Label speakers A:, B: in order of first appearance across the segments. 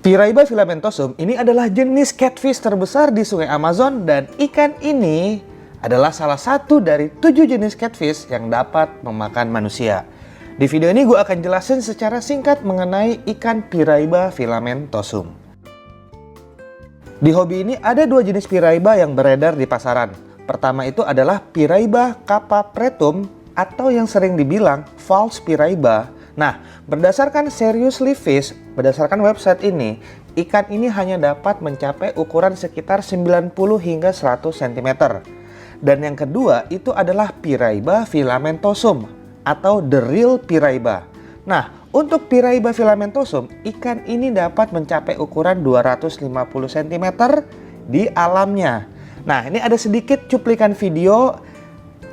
A: Piraiba filamentosum ini adalah jenis catfish terbesar di Sungai Amazon dan ikan ini adalah salah satu dari 7 jenis catfish yang dapat memakan manusia. Di video ini gue akan jelasin secara singkat mengenai ikan Piraiba filamentosum. Di hobi ini ada 2 jenis Piraiba yang beredar di pasaran. Pertama itu adalah Piraiba capapretum atau yang sering dibilang false Piraiba. Nah, berdasarkan Seriously Fish, berdasarkan website ini, ikan ini hanya dapat mencapai ukuran sekitar 90 hingga 100 cm. Dan yang kedua itu adalah Piraiba filamentosum atau the real Piraiba. Nah, untuk Piraiba filamentosum, ikan ini dapat mencapai ukuran 250 cm di alamnya. Nah, ini ada sedikit cuplikan video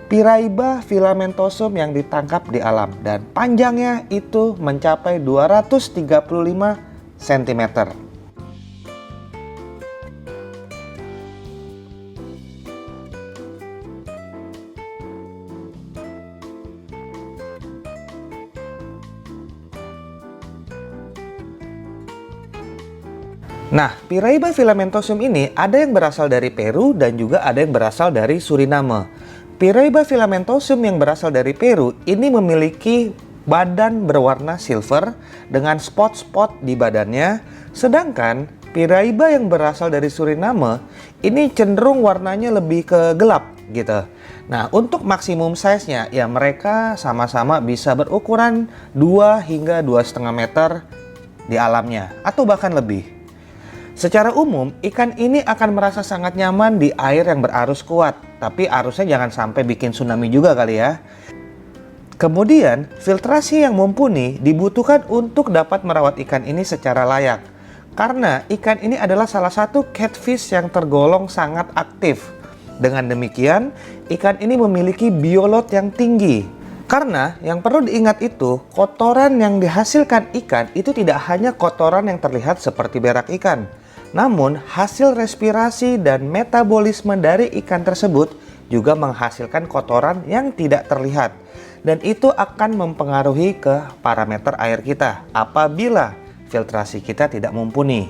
A: Piraiba filamentosum yang ditangkap di alam dan panjangnya itu mencapai 235 cm. Nah, Piraiba filamentosum ini ada yang berasal dari Peru dan juga ada yang berasal dari Suriname. Piraiba filamentosum yang berasal dari Peru ini memiliki badan berwarna silver dengan spot-spot di badannya, sedangkan Piraiba yang berasal dari Suriname ini cenderung warnanya lebih ke gelap gitu. Nah, untuk maksimum size-nya ya mereka sama-sama bisa berukuran 2 hingga 2,5 meter di alamnya atau bahkan lebih. Secara umum, ikan ini akan merasa sangat nyaman di air yang berarus kuat, tapi arusnya jangan sampai bikin tsunami juga kali ya. Kemudian, filtrasi yang mumpuni dibutuhkan untuk dapat merawat ikan ini secara layak. Karena ikan ini adalah salah satu catfish yang tergolong sangat aktif. Dengan demikian, ikan ini memiliki biolot yang tinggi. Karena yang perlu diingat itu, kotoran yang dihasilkan ikan itu tidak hanya kotoran yang terlihat seperti berak ikan. Namun, hasil respirasi dan metabolisme dari ikan tersebut juga menghasilkan kotoran yang tidak terlihat. Dan itu akan mempengaruhi ke parameter air kita apabila filtrasi kita tidak mumpuni.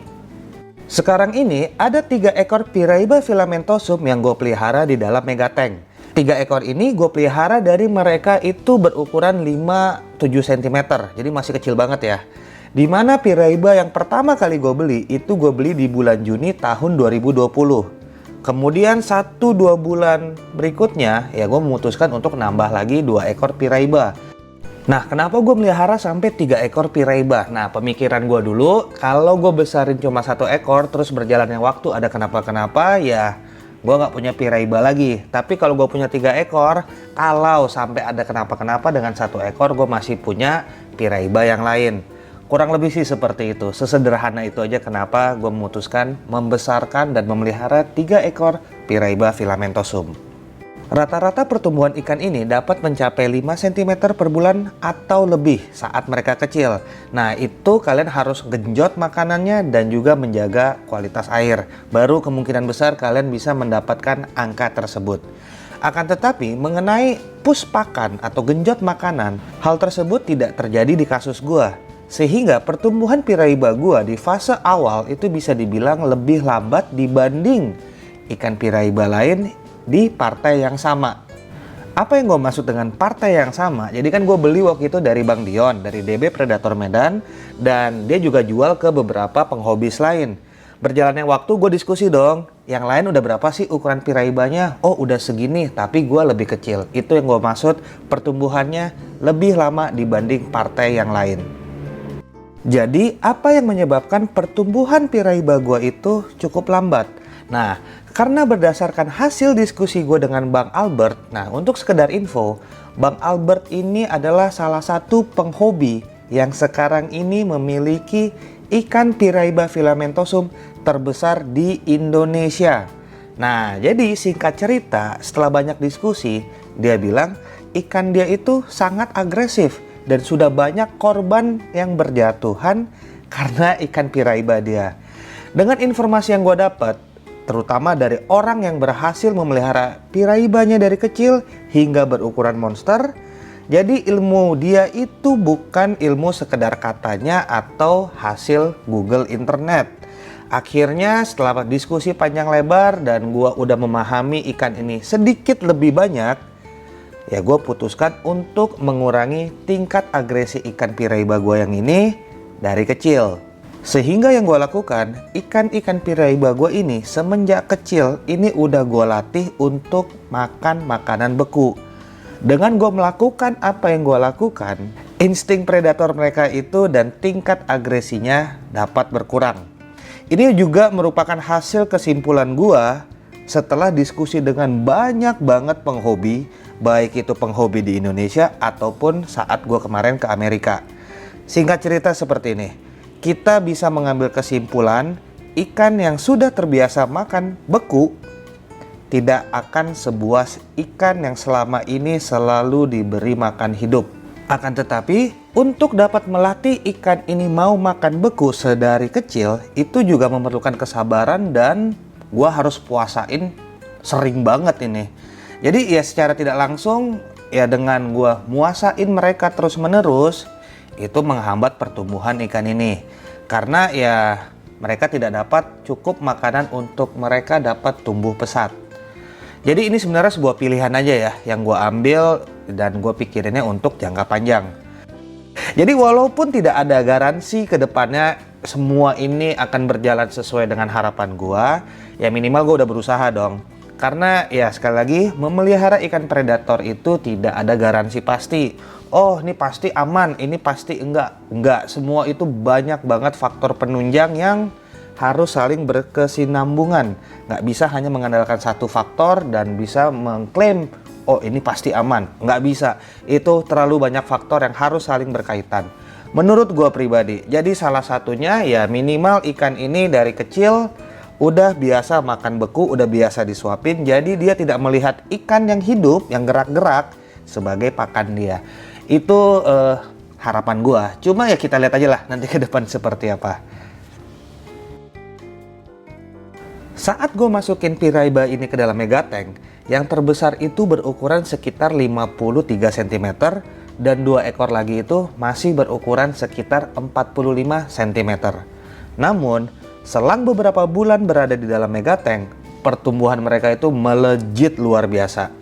A: Sekarang ini ada 3 ekor Piraiba filamentosum yang gue pelihara di dalam megatank. 3 ekor ini gue pelihara dari mereka itu berukuran 5-7 cm, jadi masih kecil banget ya. Dimana Piraiba yang pertama kali gue beli, itu gue beli di bulan Juni tahun 2020. Kemudian 1-2 bulan berikutnya, ya gue memutuskan untuk nambah lagi 2 ekor Piraiba. Nah, kenapa gue melihara sampai 3 ekor Piraiba? Nah, pemikiran gue dulu, kalau gue besarin cuma 1 ekor, terus berjalannya waktu ada kenapa-kenapa, ya gue nggak punya Piraiba lagi. Tapi kalau gue punya 3 ekor, kalau sampai ada kenapa-kenapa dengan 1 ekor, gue masih punya Piraiba yang lain. Kurang lebih sih seperti itu. Sesederhana itu aja kenapa gue memutuskan membesarkan dan memelihara 3 ekor Piraiba filamentosum. Rata-rata pertumbuhan ikan ini dapat mencapai 5 cm per bulan atau lebih saat mereka kecil. Nah, itu kalian harus genjot makanannya dan juga menjaga kualitas air. Baru kemungkinan besar kalian bisa mendapatkan angka tersebut. Akan tetapi mengenai push pakan atau genjot makanan, hal tersebut tidak terjadi di kasus gua. Sehingga pertumbuhan Piraiba gua di fase awal itu bisa dibilang lebih lambat dibanding ikan Piraiba lain di partai yang sama. Apa yang gue maksud dengan partai yang sama? Jadi kan gue beli waktu itu dari Bang Dion, dari DB Predator Medan, dan dia juga jual ke beberapa penghobis lain. Berjalannya waktu gue diskusi dong, yang lain udah berapa sih ukuran Piraibanya? Oh udah segini, tapi gue lebih kecil. Itu yang gue maksud, pertumbuhannya lebih lama dibanding partai yang lain. Jadi apa yang menyebabkan pertumbuhan Piraiba gua itu cukup lambat? Nah, karena berdasarkan hasil diskusi gue dengan Bang Albert, nah untuk sekedar info, Bang Albert ini adalah salah satu penghobi yang sekarang ini memiliki ikan Piraiba filamentosum terbesar di Indonesia. Nah, jadi singkat cerita, setelah banyak diskusi, dia bilang ikan dia itu sangat agresif dan sudah banyak korban yang berjatuhan karena ikan Piraiba dia. Dengan informasi yang gue dapat, terutama dari orang yang berhasil memelihara Piraibanya dari kecil hingga berukuran monster, Jadi ilmu dia itu bukan ilmu sekedar katanya atau hasil Google Internet. Akhirnya setelah diskusi panjang lebar dan gua udah memahami ikan ini sedikit lebih banyak, ya gue putuskan untuk mengurangi tingkat agresi ikan piraiba gue yang ini dari kecil. Sehingga yang gue lakukan, ikan-ikan piraiba gue ini semenjak kecil ini udah gue latih untuk makan makanan beku. Dengan gue melakukan apa yang gue lakukan, insting predator mereka itu dan tingkat agresinya dapat berkurang. Ini juga merupakan hasil kesimpulan gue setelah diskusi dengan banyak banget penghobi, baik itu penghobi di Indonesia ataupun saat gue kemarin ke Amerika. Singkat cerita seperti ini, kita bisa mengambil kesimpulan ikan yang sudah terbiasa makan beku tidak akan sebuas ikan yang selama ini selalu diberi makan hidup. Akan tetapi, untuk dapat melatih ikan ini mau makan beku sedari kecil, itu juga memerlukan kesabaran dan gua harus puasain sering banget ini. Jadi ya secara tidak langsung, ya dengan gua muasain mereka terus menerus, itu menghambat pertumbuhan ikan ini. Karena ya mereka tidak dapat cukup makanan untuk mereka dapat tumbuh pesat. Jadi ini sebenarnya sebuah pilihan aja ya yang gue ambil dan gue pikirinnya untuk jangka panjang. Jadi walaupun tidak ada garansi ke depannya semua ini akan berjalan sesuai dengan harapan gue, ya minimal gue udah berusaha dong. Karena ya sekali lagi memelihara ikan predator itu tidak ada garansi pasti. Oh ini pasti aman, ini pasti enggak. Enggak, semua itu banyak banget faktor penunjang yang harus saling berkesinambungan. Nggak bisa hanya mengandalkan satu faktor dan bisa mengklaim, oh ini pasti aman. Nggak bisa, itu terlalu banyak faktor yang harus saling berkaitan. Menurut gue pribadi, jadi salah satunya ya minimal ikan ini dari kecil udah biasa makan beku, udah biasa disuapin. Jadi dia tidak melihat ikan yang hidup, yang gerak-gerak sebagai pakan dia. Itu harapan gue. Cuma ya kita lihat aja lah nanti ke depan seperti apa. Saat gue masukin piraiba ini ke dalam megatank, yang terbesar itu berukuran sekitar 53 cm dan 2 ekor lagi itu masih berukuran sekitar 45 cm. Namun, selang beberapa bulan berada di dalam megatank, pertumbuhan mereka itu melejit luar biasa.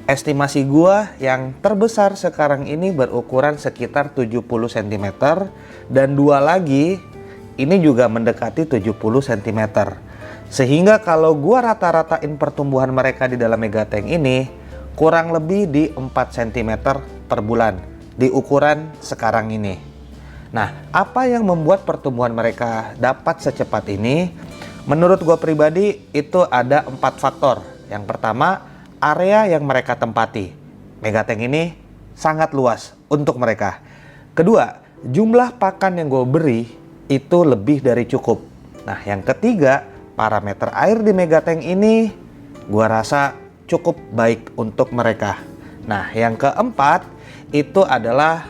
A: Estimasi gue yang terbesar sekarang ini berukuran sekitar 70 cm dan 2 lagi ini juga mendekati 70 cm. Sehingga kalau gua rata-ratain pertumbuhan mereka di dalam megatank ini kurang lebih di 4 cm per bulan di ukuran sekarang ini. Nah, apa yang membuat pertumbuhan mereka dapat secepat ini? Menurut gua pribadi itu ada 4 faktor. Yang pertama, area yang mereka tempati. Megatank ini sangat luas untuk mereka. Kedua, jumlah pakan yang gue beri itu lebih dari cukup. Nah, yang ketiga, parameter air di megatank ini gua rasa cukup baik untuk mereka. Nah, yang keempat itu adalah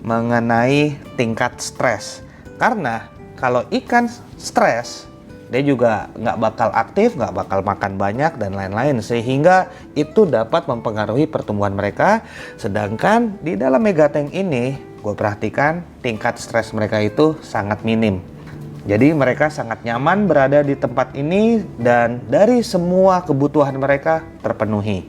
A: mengenai tingkat stres. Karena kalau ikan stres, dia juga nggak bakal aktif, nggak bakal makan banyak dan lain-lain. Sehingga itu dapat mempengaruhi pertumbuhan mereka. Sedangkan di dalam megatank ini, gue perhatikan tingkat stres mereka itu sangat minim. Jadi mereka sangat nyaman berada di tempat ini dan dari semua kebutuhan mereka terpenuhi.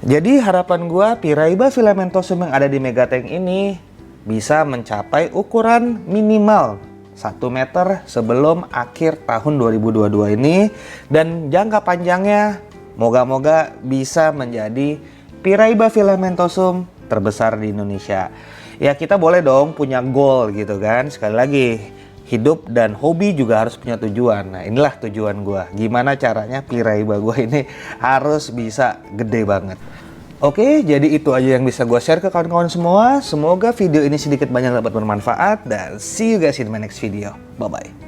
A: Jadi harapan gua Piraiba filamentosum yang ada di megatank ini bisa mencapai ukuran minimal 1 meter sebelum akhir tahun 2022 ini. Dan jangka panjangnya moga-moga bisa menjadi Piraiba filamentosum terbesar di Indonesia. Ya kita boleh dong punya goal gitu kan. Sekali lagi, hidup dan hobi juga harus punya tujuan. Nah inilah tujuan gue. Gimana caranya Piraiba gue ini harus bisa gede banget. Oke, jadi itu aja yang bisa gue share ke kawan-kawan semua. Semoga video ini sedikit banyak dapat bermanfaat. Dan see you guys in my next video. Bye-bye.